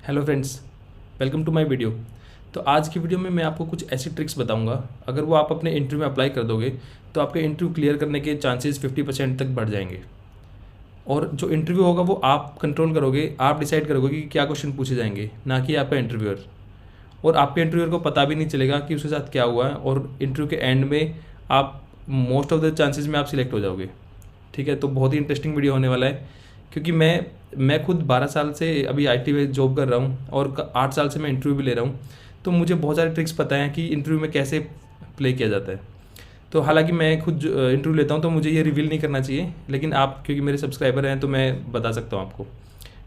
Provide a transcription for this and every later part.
Hello friends, welcome to my video. तो आज की वीडियो में मैं आपको कुछ ऐसी ट्रिक्स बताऊंगा, अगर वो आप अपने इंटरव्यू में अप्लाई कर दोगे तो आपके इंटरव्यू क्लियर करने के चांसेस 50% तक बढ़ जाएंगे। और जो इंटरव्यू होगा वो आप कंट्रोल करोगे, आप डिसाइड करोगे कि क्या क्वेश्चन पूछे जाएंगे, ना कि आपका इंटरव्यूअर। और आपके इंटरव्यूअर को पता भी नहीं चलेगा कि उसके साथ क्या हुआ है, और इंटरव्यू के एंड में आप मोस्ट ऑफ द चांसेस में आप सिलेक्ट हो जाओगे। ठीक है, तो बहुत ही इंटरेस्टिंग वीडियो होने वाला है, क्योंकि मैं खुद 12 साल से अभी आईटी में जॉब कर रहा हूँ और 8 साल से मैं इंटरव्यू भी ले रहा हूँ। तो मुझे बहुत सारे ट्रिक्स पता हैं कि इंटरव्यू में कैसे प्ले किया जाता है। तो हालांकि मैं खुद इंटरव्यू लेता हूँ तो मुझे ये रिवील नहीं करना चाहिए, लेकिन आप क्योंकि मेरे सब्सक्राइबर हैं तो मैं बता सकता हूँ आपको।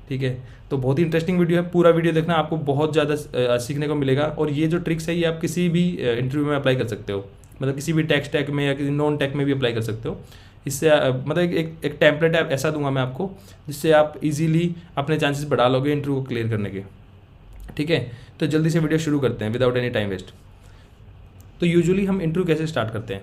ठीक है, तो बहुत ही इंटरेस्टिंग वीडियो है, पूरा वीडियो देखना, आपको बहुत ज़्यादा सीखने को मिलेगा। और ये जो ट्रिक्स है ये आप किसी भी इंटरव्यू में अप्लाई कर सकते हो, मतलब किसी भी टेक्स्ट टैग में या किसी नॉन टेक में भी अप्लाई कर सकते हो। इससे मतलब एक टेम्पलेट ऐसा दूंगा मैं आपको, जिससे आप इजीली अपने चांसेस बढ़ा लोगे इंटरव्यू को क्लियर करने के। ठीक है, तो जल्दी से वीडियो शुरू करते हैं विदाउट एनी टाइम वेस्ट। तो यूजुअली हम इंटरव्यू कैसे स्टार्ट करते हैं?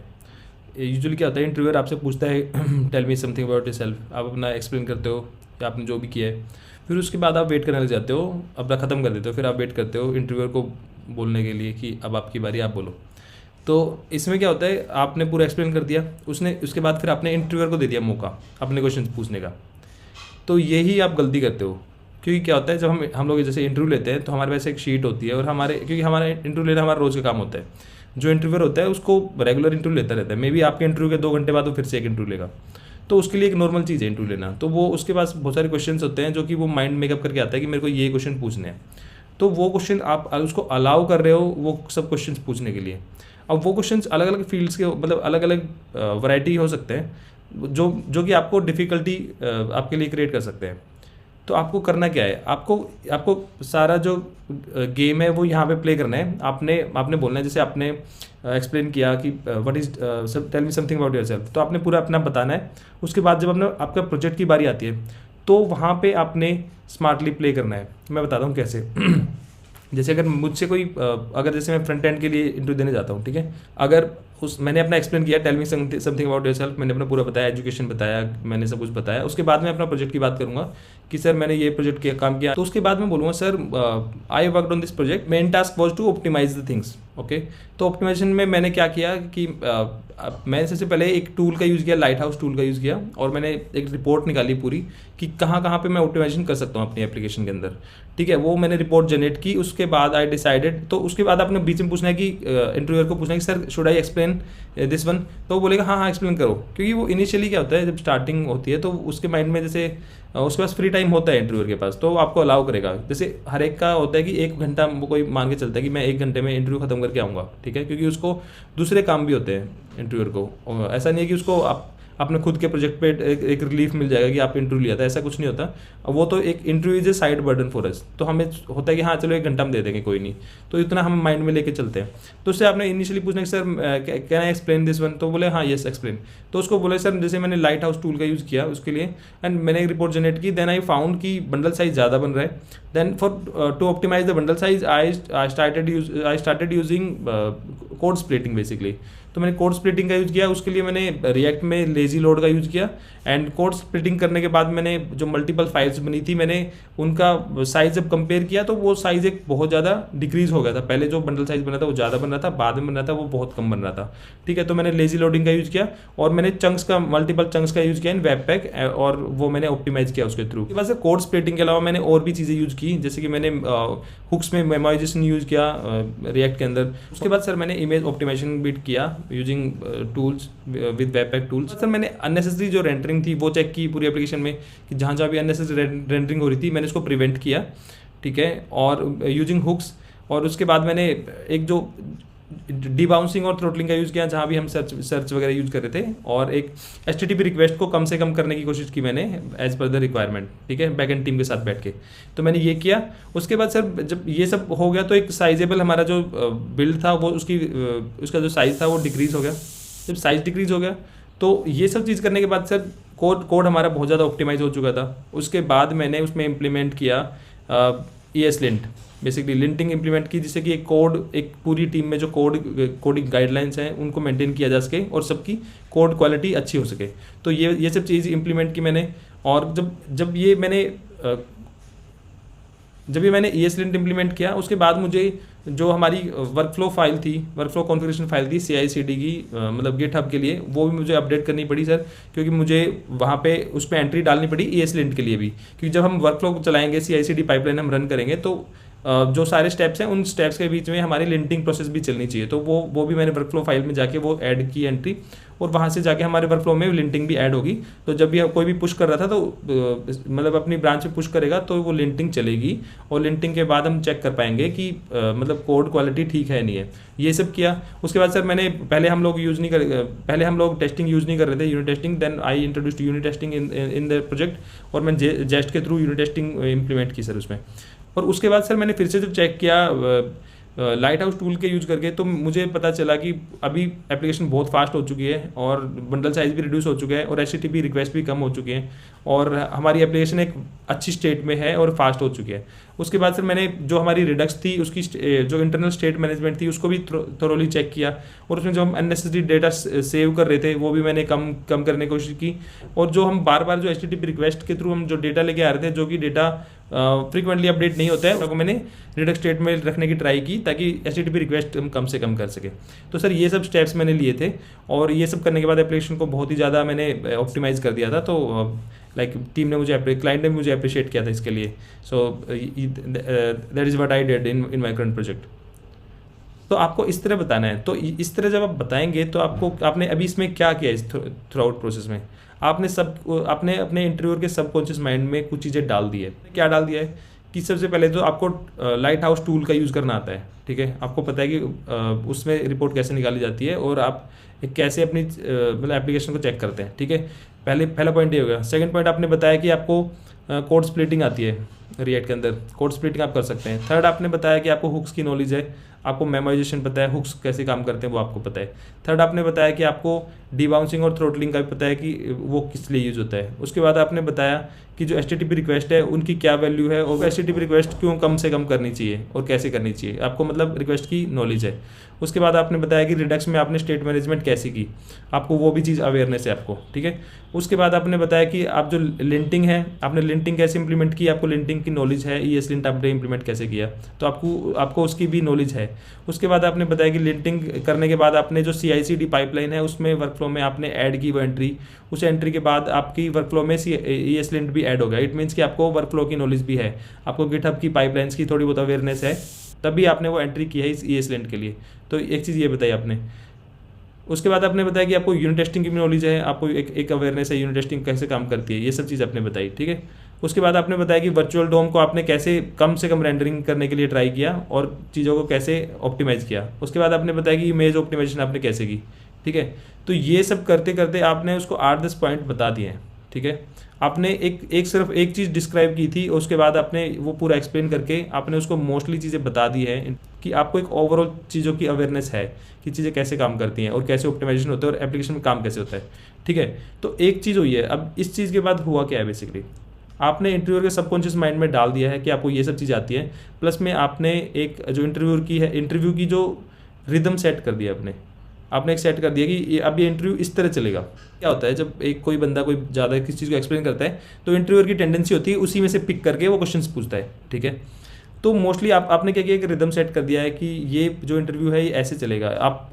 यूजुअली क्या होता है, इंटरव्यूअर आपसे पूछता है tell me something about yourself. आप अपना एक्सप्लेन करते हो या आपने जो भी किया है, फिर उसके बाद आप वेट करने लग जाते हो, अपना ख़त्म कर देते हो, फिर आप वेट करते हो इंटरव्यूअर को बोलने के लिए कि अब आपकी बारी, आप बोलो। तो इसमें क्या होता है, आपने पूरा एक्सप्लेन कर दिया, उसने उसके बाद फिर आपने इंटरव्यूअर को दे दिया मौका अपने क्वेश्चन पूछने का। तो यही आप गलती करते हो, क्योंकि क्या होता है, जब हम लोग जैसे इंटरव्यू लेते हैं तो हमारे पास एक शीट होती है, और क्योंकि हमारा इंटरव्यू लेना हमारा रोज़ का काम होता है। जो इंटरव्यूअर होता है उसको रेगुलर इंटरव्यू लेता रहता है, मे बी आपके इंटरव्यू के 2 घंटे बाद वो फिर से एक इंटरव्यू लेगा। तो उसके लिए एक नॉर्मल चीज़ है इंटरव्यू लेना। तो वो उसके पास बहुत सारे क्वेश्चंस होते हैं जो कि वो माइंड मेकअप करके आता है कि मेरे को ये क्वेश्चन पूछने हैं। तो वो क्वेश्चन आप उसको अलाउ कर रहे हो वो सब क्वेश्चन पूछने के लिए। अब वो क्वेश्चंस अलग अलग फील्ड्स के, मतलब अलग अलग वैरायटी हो सकते हैं, जो कि आपको डिफ़िकल्टी आपके लिए क्रिएट कर सकते हैं। तो आपको करना क्या है, आपको सारा जो गेम है वो यहाँ पे प्ले करना है। आपने बोलना है, जैसे आपने एक्सप्लेन किया कि what is tell me something about yourself, तो आपने पूरा अपना बताना है। उसके बाद जब आपका प्रोजेक्ट की बारी आती है तो वहाँ पे आपने स्मार्टली प्ले करना है। मैं बताता हूँ कैसे। जैसे अगर मुझसे कोई अगर जैसे मैं फ्रंट एंड के लिए इंटरव्यू देने जाता हूँ, ठीक है, अगर मैंने अपना एक्सप्लेन किया tell me something about yourself, मैंने अपना पूरा बताया, एजुकेशन बताया, मैंने सब कुछ बताया। उसके बाद मैं अपना प्रोजेक्ट की बात करूँगा कि सर मैंने ये प्रोजेक्ट किया, काम किया। तो उसके बाद मैं बोलूँगा sir I worked on this project, main task was to optimise the things. Okay, तो ऑप्टिमाइजेशन में मैंने क्या किया कि मैंने सबसे पहले एक टूल का यूज़ किया, लाइट हाउस टूल का यूज़ किया, और मैंने एक रिपोर्ट निकाली पूरी कि कहाँ कहाँ पे मैं ऑप्टिमाइजेशन कर सकता हूँ अपनी एप्लीकेशन के अंदर। ठीक है, वो मैंने रिपोर्ट जनरेट की। उसके बाद आई डिसाइडेड, तो उसके बाद आपने बीच में पूछना है कि इंटरव्यूअर को पूछना है कि sir should I explain this one, तो वो बोलेगा हाँ हाँ एक्सप्लेन करो। क्योंकि वो इनिशियली क्या होता है, जब स्टार्टिंग होती है तो उसके माइंड में जैसे उसके पास फ्री टाइम होता है इंटरव्यूअर के पास, तो वो आपको अलाउ करेगा। जैसे हर एक का होता है कि 1 घंटा वो कोई मान के चलता है कि मैं 1 घंटे में इंटरव्यू खत्म करके आऊँगा। ठीक है, क्योंकि उसको दूसरे काम भी होते हैं इंटरव्यूअर को। ऐसा नहीं है कि उसको आप अपने खुद के प्रोजेक्ट पे एक रिलीफ मिल जाएगा कि आप इंटरव्यू लिया था, ऐसा कुछ नहीं होता। वो तो एक interview is a side burden for us, तो हमें होता है कि हाँ चलो 1 घंटा हम दे देंगे, कोई नहीं, तो इतना हम माइंड में लेके चलते हैं। तो उससे आपने इनिशियली पूछना कि sir can I explain this one, तो बोले हाँ येस एक्सप्लेन। तो उसको बोले सर जैसे मैंने लाइट हाउस टूल का यूज़ किया उसके लिए, एंड मैंने एक रिपोर्ट जनरेट की, देन आई फाउंड कि बंडल साइज ज़्यादा बन रहा है। Then for to optimise the bundle size I started using code splitting basically. तो मैंने कोड स्प्लिटिंग का यूज़ किया, उसके लिए मैंने रिएक्ट में लेजी लोड का यूज़ किया। एंड कोड स्प्लिटिंग करने के बाद मैंने जो मल्टीपल फाइल्स बनी थी, मैंने उनका साइज़ जब कंपेयर किया तो वो साइज़ एक बहुत ज़्यादा डिक्रीज़ हो गया था। पहले जो बंडल साइज़ बना था वो ज़्यादा बन रहा था, बाद में बन रहा था वो बहुत कम बन रहा था। ठीक है, तो मैंने लेजी लोडिंग का यूज़ किया, और मैंने मल्टीपल चंक्स का यूज़ किया इन वेब पैक, और वो मैंने ऑप्टिमाइज किया उसके थ्रू। बस कोड स्प्लिटिंग के अलावा मैंने और भी चीज़ें यूज़ की, जैसे कि मैंने हुक्स में मेमोराइजेशन यूज़ किया रिएक्ट के अंदर। उसके बाद सर मैंने इमेज ऑप्टिमाइजेशन भी किया using tools with webpack tools. Sir मैंने अननेसेसरी जो रेंडरिंग थी वो चेक की पूरी एप्लीकेशन में, कि जहाँ जहाँ भी अननेसेसरी रेंडरिंग हो रही थी मैंने उसको प्रिवेंट किया। ठीक है, और यूजिंग हुक्स। और उसके बाद मैंने एक जो डीबाउंसिंग और थ्रोटलिंग का यूज़ किया, जहाँ भी हम सर्च वगैरह यूज़ कर रहे थे, और एक HTTP रिक्वेस्ट को कम से कम करने की कोशिश की मैंने एज पर द रिक्वायरमेंट। ठीक है, बैक एंड टीम के साथ बैठ के, तो मैंने ये किया। उसके बाद सर जब ये सब हो गया तो एक साइजेबल हमारा जो बिल्ड था वो उसका जो साइज़ था वो डिक्रीज़ हो गया। जब साइज़ डिक्रीज़ हो गया तो ये सब चीज़ करने के बाद सर कोड हमारा बहुत ज़्यादा ऑप्टिमाइज हो चुका था। उसके बाद मैंने उसमें इम्प्लीमेंट किया ESLint, बेसिकली लिंटिंग इंप्लीमेंट की, जिससे कि एक पूरी टीम में जो कोडिंग गाइडलाइंस हैं उनको मेंटेन किया जा सके और सबकी कोड क्वालिटी अच्छी हो सके। तो ये सब चीज़ इंप्लीमेंट की मैंने। और जब ये मैंने जब भी मैंने ESLint इम्प्लीमेंट किया उसके बाद मुझे जो हमारी वर्कफ्लो फाइल थी, वर्कफ्लो कॉन्फ़िगरेशन फाइल थी CI/CD की, मतलब गिटहब के लिए, वो भी मुझे अपडेट करनी पड़ी सर, क्योंकि मुझे वहाँ पे उस पर एंट्री डालनी पड़ी ESLint के लिए भी, क्योंकि जब हम वर्कफ्लो चलाएंगे, CI/CD पाइपलाइन हम रन करेंगे, तो जो सारे स्टेप्स हैं उन स्टेप्स के बीच में हमारी लिंटिंग प्रोसेस भी चलनी चाहिए। तो वो भी मैंने वर्कफ्लो फाइल में जाके वो ऐड की एंट्री, और वहाँ से जाके हमारे वर्कफ्लो में लिंटिंग भी ऐड होगी। तो जब भी कोई भी पुश कर रहा था तो मतलब अपनी ब्रांच पे पुश करेगा तो वो लिंटिंग चलेगी, और लिंटिंग के बाद हम चेक कर पाएंगे कि मतलब कोड क्वालिटी ठीक है नहीं है। ये सब किया। उसके बाद सर मैंने पहले हम लोग टेस्टिंग यूज़ नहीं कर रहे थे, unit testing, then I introduced unit testing in the project, और मैंने जेस्ट के थ्रू यूनिट टेस्टिंग इम्प्लीमेंट की सर उसमें। और उसके बाद सर मैंने फिर से जब चेक किया लाइट हाउस टूल के यूज़ करके, तो मुझे पता चला कि अभी एप्लीकेशन बहुत फास्ट हो चुकी है, और बंडल साइज़ भी रिड्यूस हो चुका है, और HTTP रिक्वेस्ट भी कम हो चुकी हैं, और हमारी एप्लीकेशन एक अच्छी स्टेट में है और फास्ट हो चुकी है। उसके बाद सर मैंने जो हमारी रिडक्स थी उसकी जो इंटरनल स्टेट मैनेजमेंट थी उसको भी थोरोली चेक किया, और उसमें जो हम अननेसेसरी डेटा सेव कर रहे थे वो भी मैंने कम करने की कोशिश की। और जो हम बार बार जो HTTP रिक्वेस्ट के थ्रू हम जो डेटा लेके आ रहे थे, जो कि डेटा फ्रीक्वेंटली अपडेट नहीं होता है, उसको मैंने रिडक्स स्टेट में रखने की ट्राई की, ताकि HTTP रिक्वेस्ट हम कम से कम कर सके। तो सर ये सब स्टेप्स मैंने लिए थे, और ये सब करने के बाद एप्लीकेशन को बहुत ही ज़्यादा मैंने ऑप्टिमाइज़ कर दिया था। तो लाइक टीम ने क्लाइंट ने मुझे अप्रिशिएट किया था इसके लिए। So that is what I did in my current project. तो आपको इस तरह बताना है। तो इस तरह जब आप बताएंगे तो आपने अभी इसमें क्या किया इस थ्रू आउट प्रोसेस में, आपने अपने इंटरव्यूअर के सबकॉन्शियस माइंड में कुछ चीज़ें डाल दी है। क्या डाल दिया है कि सबसे पहले तो आपको लाइट हाउस टूल का यूज़ करना आता है, ठीक है। आपको पता है कि उसमें रिपोर्ट कैसे निकाली जाती है, और आप कैसे अपनी मतलब एप्लीकेशन को चेक करते हैं, ठीक है। पहला पॉइंट ये हो गया। सेकंड पॉइंट आपने बताया कि आपको कोड स्प्लिटिंग आती है रिएक्ट के अंदर, कोड स्प्लिटिंग आप कर सकते हैं। थर्ड आपने बताया कि आपको हुक्स की नॉलेज है, आपको मेमोराइजेशन पता है, हुक्स कैसे काम करते हैं वो आपको पता है। थर्ड आपने बताया कि आपको डीबाउंसिंग और थ्रोटलिंग का भी पता है कि वो किस लिए यूज़ होता है। उसके बाद आपने बताया कि जो HTTP रिक्वेस्ट है उनकी क्या वैल्यू है, और HTTP रिक्वेस्ट क्यों कम से कम करनी चाहिए और कैसे करनी चाहिए, आपको मतलब रिक्वेस्ट की नॉलेज है। उसके बाद आपने बताया कि रिडक्स में आपने स्टेट मैनेजमेंट कैसे की, आपको वो भी चीज़ अवेयरनेस है आपको, ठीक है। उसके बाद आपने बताया कि आप जो लिंटिंग है, आपने लिंटिंग कैसे इंप्लीमेंट की, आपको लिंटिंग की नॉलेज है, ESLint आपने इंप्लीमेंट कैसे किया, तो आपको उसकी भी नॉलेज है। उसके बाद आपने बताया कि लिंटिंग करने के बाद आपने जो CI/CD पाइपलाइन है उसमें वर्कफ्लो में आपने ऐड की वो एंट्री, उस एंट्री के बाद आपकी वर्कफ्लो में ESLint भी ऐड हो गया। इट मीन्स कि आपको वर्कफ्लो की नॉलेज भी है, आपको गिटहब की पाइपलाइंस की थोड़ी बहुत अवेयरनेस है, तभी आपने वो एंट्री की है इस ESLint के लिए। तो एक चीज़ ये बताई आपने। उसके बाद आपने बताया कि आपको यूनिट टेस्टिंग की भी नॉलेज है, आपको एक अवेयरनेस है यूनिट टेस्टिंग कैसे काम करती है, ये सब चीज़ आपने बताई, ठीक है। उसके बाद आपने बताया कि वर्चुअल डोम को आपने कैसे कम से कम रेंडरिंग करने के लिए ट्राई किया, और चीज़ों को कैसे ऑप्टिमाइज़ किया। उसके बाद आपने बताया कि इमेज ऑप्टिमाइजेशन आपने कैसे की, ठीक है। तो ये सब करते करते आपने उसको 8-10 पॉइंट बता दिए हैं, ठीक है। आपने सिर्फ एक चीज़ डिस्क्राइब की थी, उसके बाद आपने वो पूरा एक्सप्लेन करके आपने उसको मोस्टली चीज़ें बता दी है कि आपको एक ओवरऑल चीज़ों की अवेयरनेस है कि चीज़ें कैसे काम करती हैं और कैसे ऑप्टिमाइजेशन होता है और एप्लीकेशन में काम कैसे होता है, ठीक है। तो एक चीज़ हुई है। अब इस चीज़ के बाद हुआ क्या है, बेसिकली आपने इंटरव्यूअर के सबकॉन्शियस माइंड में डाल दिया है कि आपको ये सब चीज़ आती है, प्लस में आपने एक जो इंटरव्यू की जो रिदम सेट कर दिया आपने एक सेट कर दिया कि अब ये इंटरव्यू इस तरह चलेगा। क्या होता है जब कोई बंदा कोई ज़्यादा किसी चीज़ को एक्सप्लेन करता है, तो इंटरव्यूअर की टेंडेंसी होती है उसी में से पिक करके वो क्वेश्चंस पूछता है, ठीक है। तो मोस्टली आपने क्या किया, एक रिदम सेट कर दिया है कि ये जो इंटरव्यू है ये ऐसे चलेगा।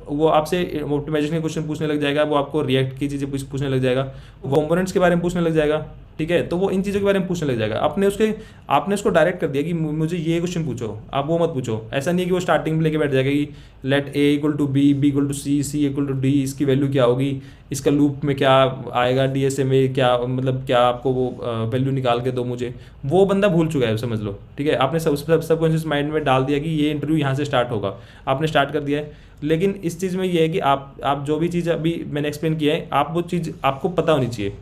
वो आपसे ऑप्टिमाइजेशन के क्वेश्चन पूछने लग जाएगा, वो आपको रिएक्ट की चीज़ें पूछने लग जाएगा, वो कंपोनेंट्स के बारे में पूछने लग जाएगा, ठीक है। तो वो इन चीज़ों के बारे में पूछने लग जाएगा। आपने उसको डायरेक्ट कर दिया कि मुझे ये क्वेश्चन पूछो, आप वो मत पूछो। ऐसा नहीं है कि वो स्टार्टिंग में लेके बैठ जाएगा कि late A = B, B = C, C = D, इसकी वैल्यू क्या होगी, इसका लूप में क्या आएगा, DSA में क्या, मतलब क्या आपको वो वैल्यू निकाल के दो मुझे। वो बंदा भूल चुका है, समझ लो, ठीक है। आपने सबकॉन्शियस माइंड में डाल दिया कि ये इंटरव्यू यहाँ से स्टार्ट होगा, आपने स्टार्ट कर दिया है। लेकिन इस चीज़ में ये है कि आप जो भी चीज़ अभी मैंने एक्सप्लेन किया है, आप वो चीज़ आपको पता होनी चाहिए,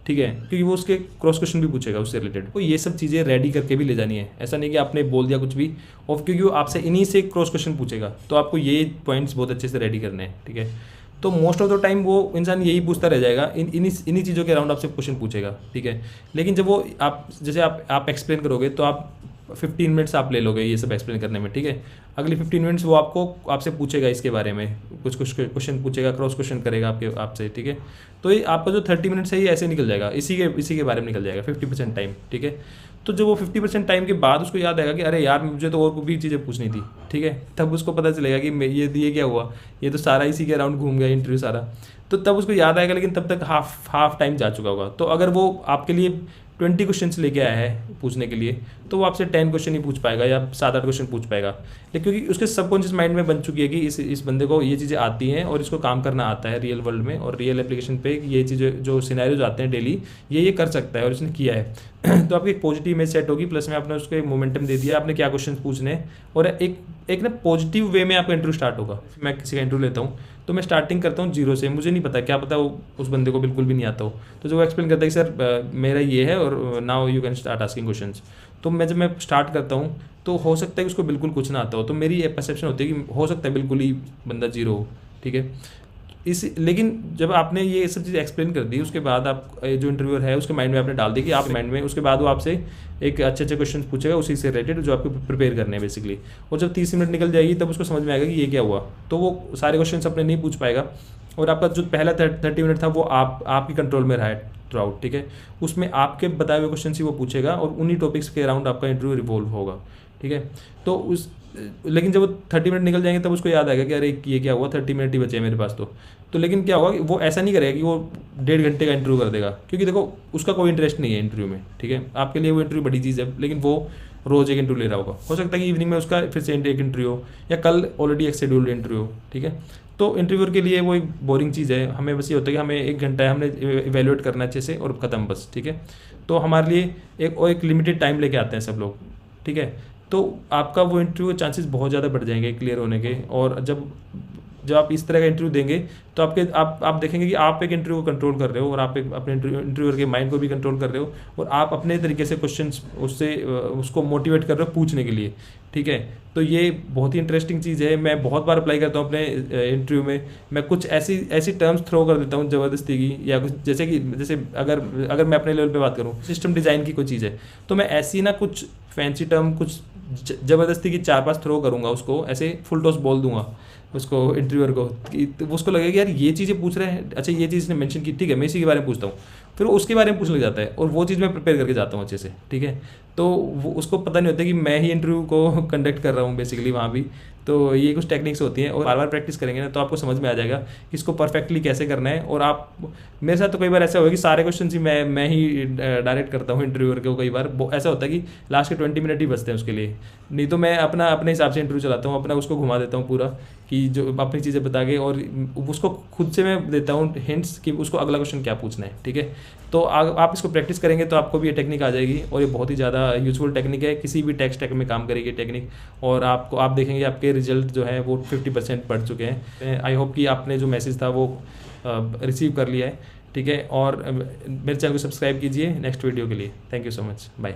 ठीक है, क्योंकि वो उसके क्रॉस क्वेश्चन भी पूछेगा उससे रिलेटेड। तो ये सब चीज़ें रेडी करके भी ले जानी है। ऐसा नहीं कि आपने बोल दिया कुछ भी, और क्योंकि वो आपसे इन्हीं से क्रॉस क्वेश्चन पूछेगा, तो आपको ये पॉइंट्स बहुत अच्छे से रेडी करने हैं, ठीक है। तो मोस्ट ऑफ द टाइम वो इंसान यही पूछता रह जाएगा, इन्हीं चीज़ों के अराउंड आपसे क्वेश्चन पूछेगा, ठीक है। लेकिन जब वो आप एक्सप्लेन करोगे तो आप 15 मिनट्स आप ले लोगे ये सब एक्सप्लेन करने में, ठीक है। अगली 15 मिनट्स वो आपसे पूछेगा इसके बारे में, कुछ क्वेश्चन पूछेगा, क्रॉस क्वेश्चन करेगा आपसे, ठीक है। तो ये आपका जो 30 मिनट्स है ये ऐसे निकल जाएगा, इसी के बारे में निकल जाएगा 50% टाइम, ठीक है। तो जो वो 50% टाइम के बाद उसको याद आएगा कि अरे यार मुझे तो और भी चीज़ें पूछनी थी, ठीक है, तब उसको पता चलेगा कि ये क्या हुआ, ये तो सारा इसी के अराउंड घूम गया इंटरव्यू सारा, तो तब उसको याद आएगा, लेकिन तब तक हाफ टाइम जा चुका होगा। तो अगर वो आपके लिए 20 क्वेश्चंस लेके आया है पूछने के लिए, तो वो आपसे 10 क्वेश्चन ही पूछ पाएगा या 7-8 क्वेश्चन पूछ पाएगा, लेकिन क्योंकि उसके सबकॉन्शियस माइंड में बन चुकी है कि इस बंदे को ये चीज़ें आती हैं और इसको काम करना आता है रियल वर्ल्ड में और रियल एप्लीकेशन पे, ये चीज़ें जो सिनेरियोज आते हैं डेली ये कर सकता है और इसने किया है। तो आपकी एक पॉजिटिव इमेज सेट होगी, प्लस में आपने उसको एक मोमेंटम दे दिया, आपने क्या क्वेश्चन पूछने, और एक ना पॉजिटिव वे में आपका इंटरव्यू स्टार्ट होगा। मैं किसी का इंटरव्यू लेता हूँ तो मैं स्टार्टिंग करता हूँ 0 से, मुझे नहीं पता, क्या पता वो उस बंदे को बिल्कुल भी नहीं आता हो, तो जो वो एक्सप्लेन करता है कि सर मेरा ये है और now you can start asking questions, तो जब मैं स्टार्ट करता हूँ तो हो सकता है कि उसको बिल्कुल कुछ ना आता हो, तो मेरी ये परसेप्शन होती है कि हो सकता है बिल्कुल ही बंदा 0 हो, ठीक है। लेकिन जब आपने ये सब चीज़ एक्सप्लेन कर दी, उसके बाद आप जो इंटरव्यूअर है उसके माइंड में आपने डाल दी कि आप माइंड में, उसके बाद वो आपसे एक अच्छे क्वेश्चन पूछेगा उसी से रिलेटेड जो आपको प्रिपेयर करने हैं बेसिकली, और जब 30 मिनट निकल जाएगी तब उसको समझ में आएगा कि ये क्या हुआ, तो वो सारे क्वेश्चन अपने नहीं पूछ पाएगा, और आपका जो पहला 30 मिनट था वो आपकी कंट्रोल में रहा है थ्रू आउट, ठीक है, उसमें आपके बताए हुए क्वेश्चन ही वो पूछेगा और उन्हीं टॉपिक्स के अराउंड आपका इंटरव्यू रिवॉल्व होगा, ठीक है। तो लेकिन जब वो 30 मिनट निकल जाएंगे तब उसको याद आएगा कि अरे ये क्या हुआ, 30 मिनट ही बचे हैं मेरे पास, तो लेकिन क्या होगा कि वो ऐसा नहीं करेगा कि वो 1.5 घंटे का इंटरव्यू कर देगा, क्योंकि देखो उसका कोई इंटरेस्ट नहीं है इंटरव्यू में, ठीक है, आपके लिए वो इंटरव्यू बड़ी चीज़ है, लेकिन वो रोज़ एक इंटरव्यू ले रहा होगा, हो सकता है कि इवनिंग में उसका फिर से एक इंटरव्यू हो, या कल ऑलरेडी एक शेड्यूल्ड इंटरव्यू हो, ठीक है। तो इंटरव्यूअर के लिए वो एक बोरिंग चीज़ है, हमें बस ये होता है कि हमें 1 घंटा है, हमने इवेल्युएट करना अच्छे से और ख़त्म बस, ठीक है। तो हमारे लिए एक लिमिटेड टाइम लेके आते हैं सब लोग, ठीक है, तो आपका वो इंटरव्यू के चांसेस बहुत ज़्यादा बढ़ जाएंगे क्लियर होने के, और जब आप इस तरह का इंटरव्यू देंगे तो आप देखेंगे कि आप एक इंटरव्यू को कंट्रोल कर रहे हो और आप एक अपने इंटरव्यूअर के माइंड को भी कंट्रोल कर रहे हो, और आप अपने तरीके से क्वेश्चंस उसको मोटिवेट कर रहे हो पूछने के लिए, ठीक है। तो ये बहुत ही इंटरेस्टिंग चीज़ है, मैं बहुत बार अप्लाई करता हूँ अपने इंटरव्यू में, मैं कुछ ऐसी टर्म्स थ्रो कर देता हूँ ज़बरदस्ती की, या कुछ जैसे अगर मैं अपने लेवल पे बात करूँ, सिस्टम डिज़ाइन की कोई चीज़ है, तो मैं ऐसी ना कुछ फैंसी टर्म कुछ ज़बरदस्ती की 4-5 थ्रो करूँगा, उसको ऐसे फुल टॉस बोल दूंगा उसको इंटरव्यूअर को, तो उसको लगेगा कि यार ये चीज़ें पूछ रहे हैं, अच्छा ये चीज़ ने मेंशन की, ठीक है मैं इसी के बारे में पूछता हूँ, फिर वो उसके बारे में पूछने लग जाता है और वो चीज़ मैं प्रिपेयर करके जाता हूँ अच्छे से, ठीक है। तो वो उसको पता नहीं होता कि मैं ही इंटरव्यू को कंडक्ट कर रहा हूँ बेसिकली वहाँ भी। तो ये कुछ टेक्निक्स होती हैं और बार बार प्रैक्टिस करेंगे ना तो आपको समझ में आ जाएगा कि इसको परफेक्टली कैसे करना है। और आप, मेरे साथ तो कई बार ऐसा होगा कि सारे क्वेश्चन ही मैं ही डायरेक्ट करता हूँ इंटरव्यूअर को। कई बार ऐसा होता है कि लास्ट के 20 मिनट ही बचते हैं उसके लिए, नहीं तो मैं अपने हिसाब से इंटरव्यू चलाता हूँ, अपना उसको घुमा देता हूँ पूरा कि जो अपनी चीज़ें बता के, और उसको खुद से मैं देता हूँ हिंट्स कि उसको अगला क्वेश्चन क्या पूछना है, ठीक है। तो आप इसको प्रैक्टिस करेंगे तो आपको भी ये टेक्निक आ जाएगी और ये बहुत ही ज़्यादा यूजफुल टेक्निक है, किसी भी टेक स्टैक में काम करेगी टेक्निक। और आप देखेंगे आपके रिजल्ट जो है वो 50% बढ़ चुके हैं। आई होप कि आपने जो मैसेज था वो रिसीव कर लिया है, ठीक है। और मेरे चैनल को सब्सक्राइब कीजिए नेक्स्ट वीडियो के लिए। Thank you so much, bye.